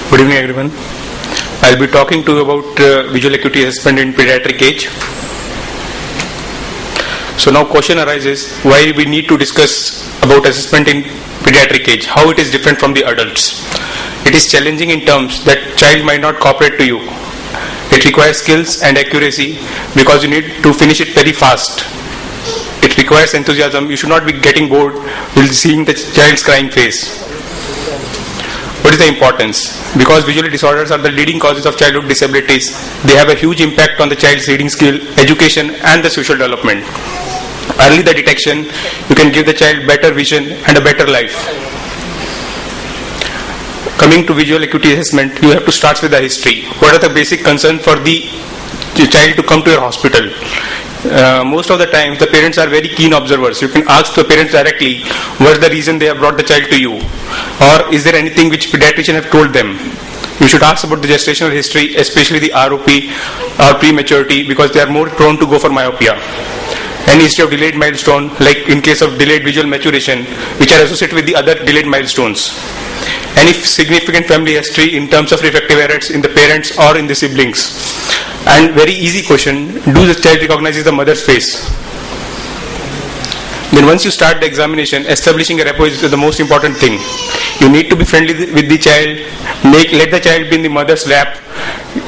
Good evening, everyone. I'll be talking to you about visual acuity assessment in pediatric age. So now question arises why we need to discuss about assessment in pediatric age, how it is different from the adults. It is challenging in terms that child might not cooperate to you. It requires skills and accuracy because you need to finish it very fast. It requires enthusiasm. You should not be getting bored while seeing the child's crying face. What is the importance? Because visual disorders are the leading causes of childhood disabilities, they have a huge impact on the child's reading skill, education and the social development. Early the detection, you can give the child better vision and a better life. Coming to visual acuity assessment, you have to start with the history. What are the basic concerns for the child to come to your hospital? Most of the time the parents are very keen observers. You can ask the parents directly what is the reason they have brought the child to you, or is there anything which pediatrician have told them. You should ask about the gestational history, especially the ROP or prematurity, because they are more prone to go for myopia. Any history of delayed milestone, like in case of delayed visual maturation, which are associated with the other delayed milestones. Any significant family history in terms of refractive errors in the parents or in the siblings. And very easy question, do the child recognizes the mother's face? Then once you start the examination, establishing a rapport is the most important thing. You need to be friendly with the child, let the child be in the mother's lap.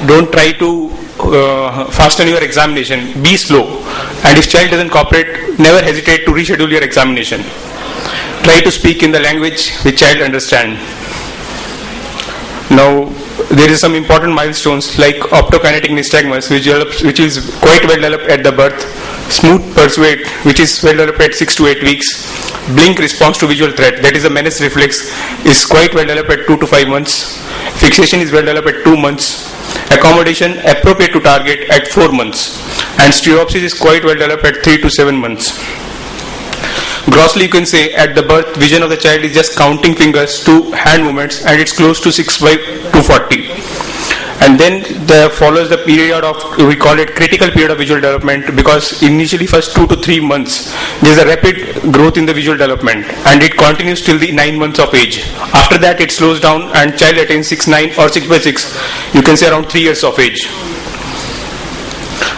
Don't try to fasten your examination, be slow. And if child doesn't cooperate, never hesitate to reschedule your examination. Try to speak in the language which child understands. Now, there is some important milestones like optokinetic nystagmus, which is quite well developed at the birth, smooth persuade, which is well developed at 6 to 8 weeks, blink response to visual threat, that is a menace reflex, is quite well developed at 2 to 5 months, fixation is well developed at 2 months, accommodation appropriate to target at 4 months, and stereopsis is quite well developed at 3 to 7 months. Grossly you can say at the birth vision of the child is just counting fingers to hand movements, and it's close to 6 by 240. And then there follows the period of, we call it critical period of visual development, because initially first 2 to 3 months there is a rapid growth in the visual development, and it continues till the 9 months of age. After that it slows down and child attains 6, 9 or 6 by 6, you can say around 3 years of age.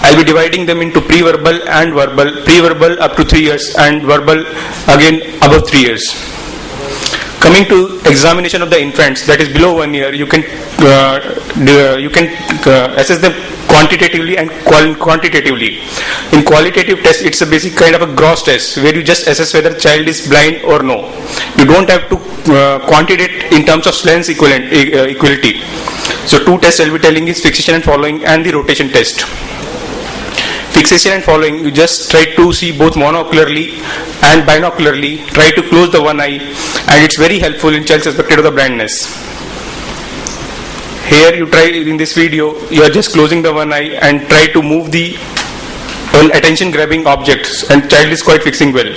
I'll be dividing them into pre-verbal and verbal. Pre-verbal up to 3 years and verbal again above 3 years. Coming to examination of the infants, that is below 1 year, you can assess them quantitatively and quantitatively. In qualitative test, it's a basic kind of a gross test where you just assess whether the child is blind or no. You don't have to quantitate in terms of lens equality. So 2 tests I'll be telling is fixation and following and the rotation test. Fixation and following, you just try to see both monocularly and binocularly, try to close the one eye, and it's very helpful in child suspected of the blindness. Here you try, in this video, you are just closing the one eye and try to move the attention grabbing objects, and child is quite fixing well.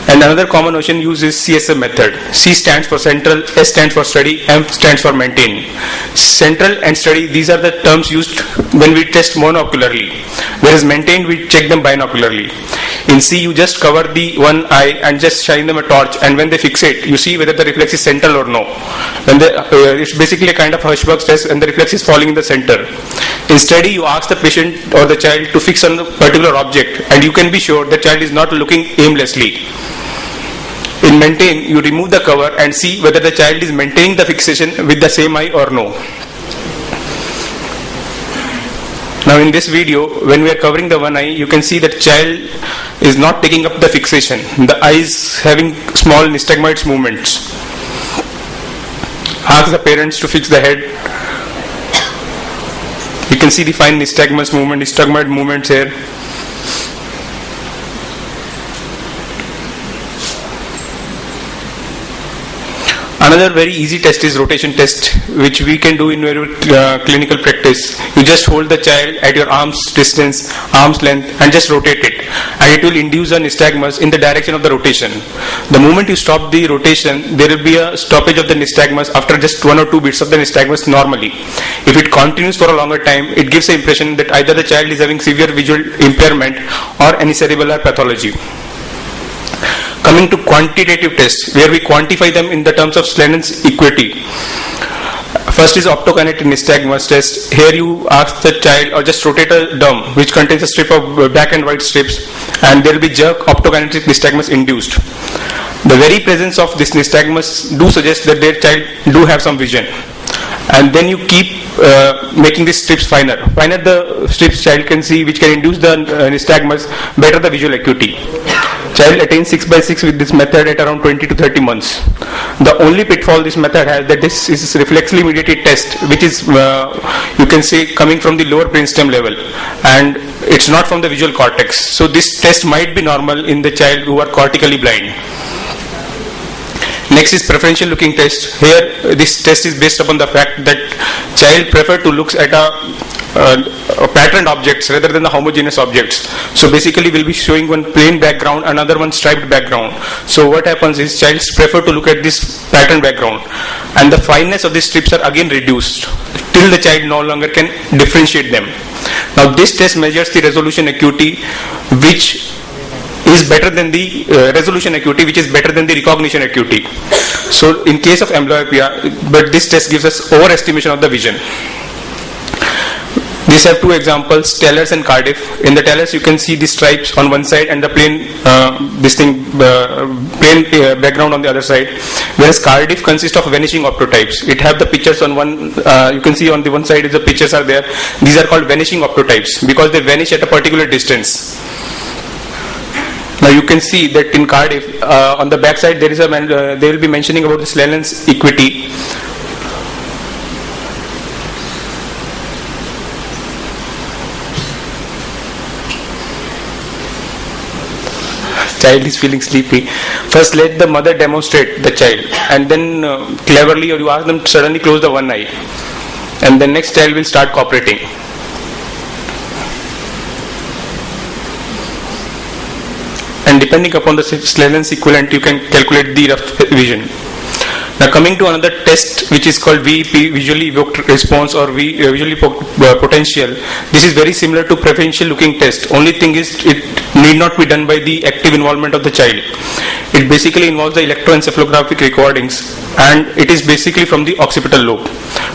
And another common notion used is CSM method. C stands for central, S stands for study, M stands for maintain. Central and study, these are the terms used when we test monocularly, whereas maintain, we check them binocularly. In C, you just cover the one eye and just shine them a torch, and when they fixate, you see whether the reflex is central or no. It's basically a kind of Hirschberg's test, and the reflex is falling in the center. In study, you ask the patient or the child to fix on a particular object, and you can be sure the child is not looking aimlessly. In maintain, you remove the cover and see whether the child is maintaining the fixation with the same eye or no. Now in this video, when we are covering the one eye, you can see that child is not taking up the fixation. The eye is having small nystagmoid movements. Ask the parents to fix the head. You can see the fine nystagmoid movements here. Another very easy test is rotation test, which we can do in our clinical practice. You just hold the child at your arm's distance, arm's length, and just rotate it, and it will induce a nystagmus in the direction of the rotation. The moment you stop the rotation, there will be a stoppage of the nystagmus after just 1 or 2 beats of the nystagmus normally. If it continues for a longer time, it gives the impression that either the child is having severe visual impairment or any cerebellar pathology. Coming to quantitative tests, where we quantify them in the terms of lens equity. First is optokinetic nystagmus test. Here you ask the child or just rotate a drum which contains a strip of black and white strips, and there will be jerk optokinetic nystagmus induced. The very presence of this nystagmus do suggest that their child do have some vision. And then you keep making these strips finer. Finer the strips child can see, which can induce the nystagmus, better the visual acuity. Child attains 6/6 with this method at around 20 to 30 months. The only pitfall this method has that this is reflexly mediated test, which is you can say coming from the lower brainstem level, and it's not from the visual cortex. So this test might be normal in the child who are cortically blind. Next is preferential looking test. Here this test is based upon the fact that child prefer to look at a patterned objects rather than the homogeneous objects. So basically we'll be showing one plain background, another one striped background. So what happens is childs prefer to look at this patterned background, and the fineness of these strips are again reduced till the child no longer can differentiate them. Now this test measures the resolution acuity, which is better than the resolution acuity, which is better than the recognition acuity. So in case of amblyopia, but this test gives us overestimation of the vision. These have two examples, Tellers and Cardiff. In the Tellers you can see the stripes on one side and the plain plain background on the other side, whereas Cardiff consists of vanishing optotypes. It have the pictures on one, you can see on the one side the pictures are there. These are called vanishing optotypes because they vanish at a particular distance. Now you can see that in Cardiff, on the back side there is they will be mentioning about the Snellen's equity. Child is feeling sleepy. First let the mother demonstrate the child, and then cleverly, or you ask them to suddenly close the one eye, and the next child will start cooperating. And depending upon the Snellen's equivalent, you can calculate the rough vision. Now coming to another test which is called VEP, visually evoked response, or visually potential. This is very similar to preferential looking test. Only thing is it need not be done by the active involvement of the child. It basically involves the electroencephalographic recordings, and it is basically from the occipital lobe.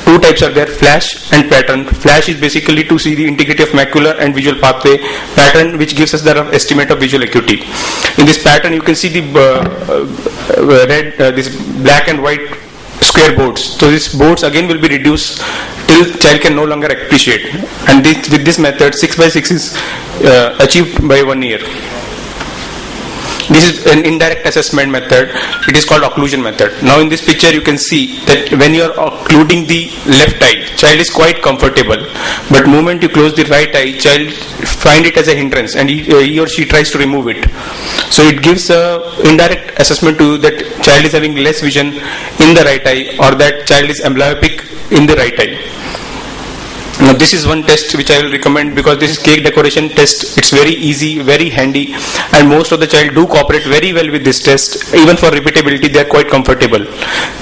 Two types are there, flash and pattern. Flash is basically to see the integrity of macular and visual pathway. Pattern which gives us the rough estimate of visual acuity. In this pattern you can see the this black and white square boards. So these boards again will be reduced till child can no longer appreciate. And with this method 6/6 is achieved by 1 year. This is an indirect assessment method. It is called occlusion method. Now in this picture you can see that when you are occluding the left eye, child is quite comfortable. But moment you close the right eye, child find it as a hindrance, and he or she tries to remove it. So it gives a indirect assessment to that child is having less vision in the right eye, or that child is amblyopic in the right eye. Now this is one test which I will recommend because this is cake decoration test. It's very easy, very handy, and most of the child do cooperate very well with this test. Even for repeatability they are quite comfortable.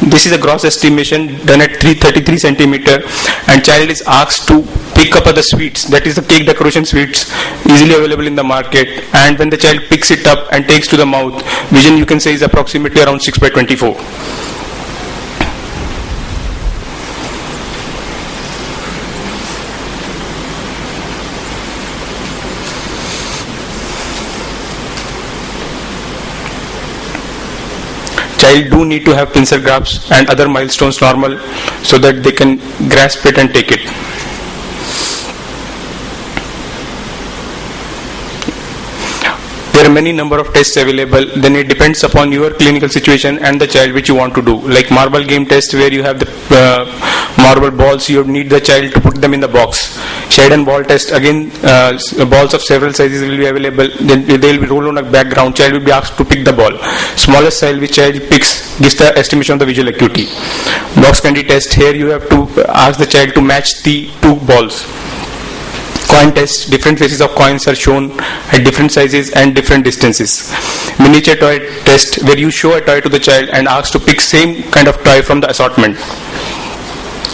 This is a gross estimation done at 333 centimeter, and child is asked to pick up the sweets, that is the cake decoration sweets easily available in the market, and when the child picks it up and takes to the mouth, vision you can say is approximately around 6/24. Child do need to have pincer grasps and other milestones normal so that they can grasp it and take it. There are many number of tests available, then it depends upon your clinical situation and the child which you want to do. Like marble game test where you have the marble balls, you need the child to put them in the box. Shade and ball test, again balls of several sizes will be available, then they will be rolled on a background, child will be asked to pick the ball. Smallest size which child picks gives the estimation of the visual acuity. Box candy test, here you have to ask the child to match the two balls. Coin test, different faces of coins are shown at different sizes and different distances. Miniature toy test, where you show a toy to the child and ask to pick same kind of toy from the assortment.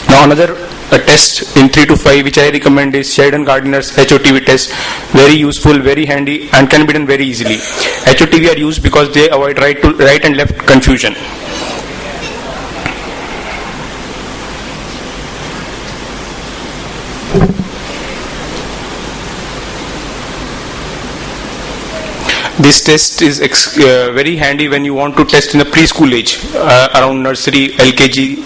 Now another test in 3 to 5 which I recommend is Sheridan Gardner's HOTV test. Very useful, very handy, and can be done very easily. HOTV are used because they avoid right and left confusion. This test is very handy when you want to test in a preschool age, around nursery, LKG.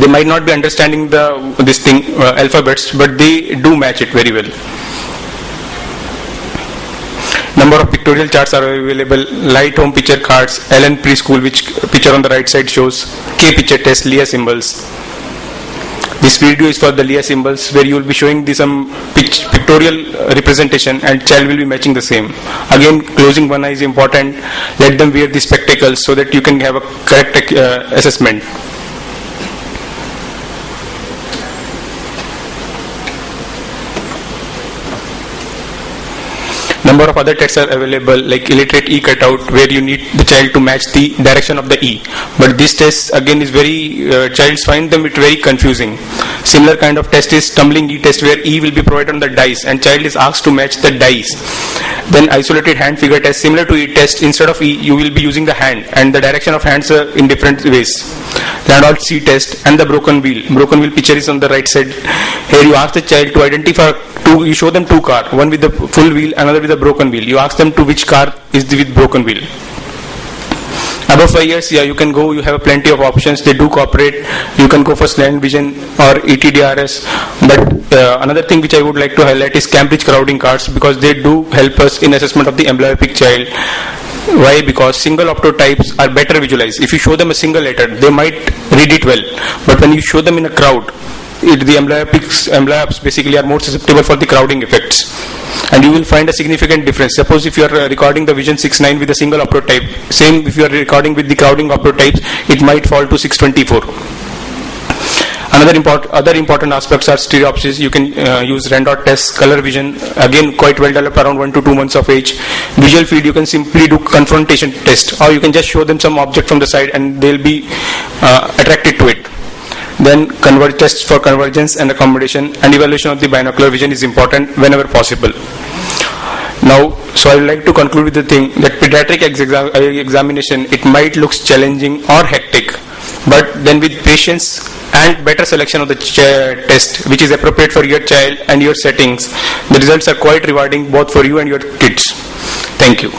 They might not be understanding this thing, alphabets, but they do match it very well. Number of pictorial charts are available. Light home picture cards, LN preschool, which picture on the right side shows K picture test, Lia symbols. This video is for the Lia symbols, where you will be showing some pictorial representation and child will be matching the same. Again, closing one eye is important. Let them wear the spectacles so that you can have a correct assessment. Number of other tests are available, like illiterate E cutout, where you need the child to match the direction of the E. But this test again is very, childs find them very confusing. Similar kind of test is tumbling E test, where E will be provided on the dice and child is asked to match the dice. Then isolated hand figure test, similar to E test, instead of E you will be using the hand and the direction of hands in different ways. Randolph C test and the broken wheel. Broken wheel picture is on the right side. Here you ask the child to identify you show them two cars, one with the full wheel, another with a broken wheel. You ask them to which car is with broken wheel. Above 5 years, you can go, you have plenty of options, they do cooperate. You can go for slant vision or ETDRS. But another thing which I would like to highlight is Cambridge crowding cards, because they do help us in assessment of the emblyopic child. Why? Because single optotypes are better visualized. If you show them a single letter, they might read it well. But when you show them in a crowd, the emblyops basically are more susceptible for the crowding effects. And you will find a significant difference. Suppose if you are recording the Vision 6.9 with a single optotype, same if you are recording with the crowding optotypes, it might fall to 624. Other important aspects are stereopsis. You can use Randolph test, color vision, again quite well developed around 1 to 2 months of age. Visual field, you can simply do confrontation test, or you can just show them some object from the side and they'll be attracted to it. Then tests for convergence and accommodation, and evaluation of the binocular vision is important whenever possible. Now, so I would like to conclude with the thing that pediatric examination, it might look challenging or hectic, but then with patience and better selection of the test which is appropriate for your child and your settings, the results are quite rewarding both for you and your kids. Thank you.